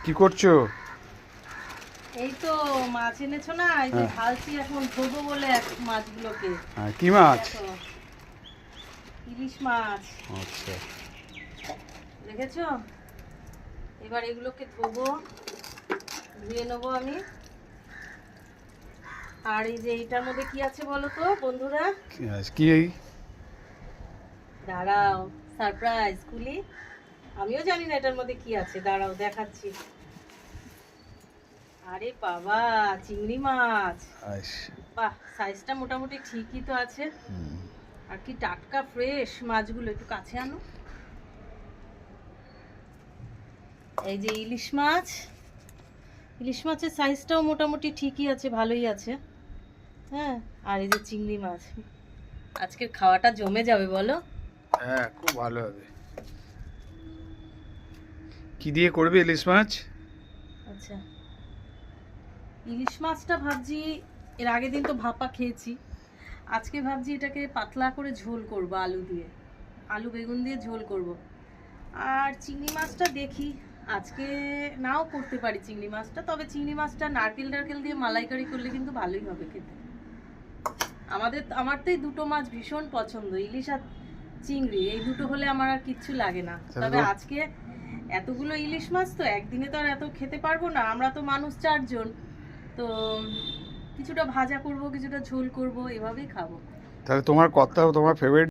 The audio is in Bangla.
কি করছো? এই তো মাছ এনেছো না, এই যে ঢালছি এখন ধোবো বলে মাছগুলোকে। হ্যাঁ, কি মাছ? দেখো, ইলিশ মাছ আচ্ছা, দেখেছো। এবার এগুলোকে ধোবো, ধুয়ে নেবো আমি। আর এই যে এইটার মধ্যে কি আছে বলো তো বন্ধুরা? কি দাঁড়াও, সারপ্রাইজ খুলি। আমিও জানি না এটার মধ্যে কি আছে, দাঁড়াও দেখাচ্ছি। আরে বাবা, চিংড়ি মাছ। বাহ, সাইজটা মোটামুটি ঠিকই তো আছে। আর কি টাটকা ফ্রেশ মাছগুলো, একটু কাছে আনো। এই যে ইলিশ মাছ, ইলিশ মাছের সাইজটাও মোটামুটি ঠিকই আছে, ভালোই আছে। হ্যাঁ, আর এই যে চিংড়ি মাছ। আজকের খাওয়াটা জমে যাবে বলো। হ্যাঁ, খুব ভালো হবে। কি দিয়ে করবে ইলিশ মাছ? আচ্ছা, ইলিশ মাছটা ভাবছি, এর আগের দিন তো ভাপা খেয়েছি, আজকে ভাবছি এটাকে পাতলা করে ঝোল করব, আলু দিয়ে, আলু বেগুন দিয়ে ঝোল করব। আর চিংড়ি মাছটা দেখি, আজকে নাও করতে পারি চিংড়ি মাছটা, তবে চিংড়ি মাছটা নারকেল টারকেল দিয়ে মালাইকারি করলে কিন্তু ভালোই হবে খেতে। আমার তো এই দুটো মাছ ভীষণ পছন্দ, ইলিশ আর চিংড়ি, এই দুটো হলে আমার আর কিচ্ছু লাগে না। তবে আজকে এতগুলো ইলিশ মাছ তো একদিনে তো আর এত খেতে পারবো না, আমরা তো মানুষ 4 জন। তো কিছুটা ভাজা করব, কিছুটা ঝোল করব, এভাবেই খাবো। তাহলে তোমার ফেভারিট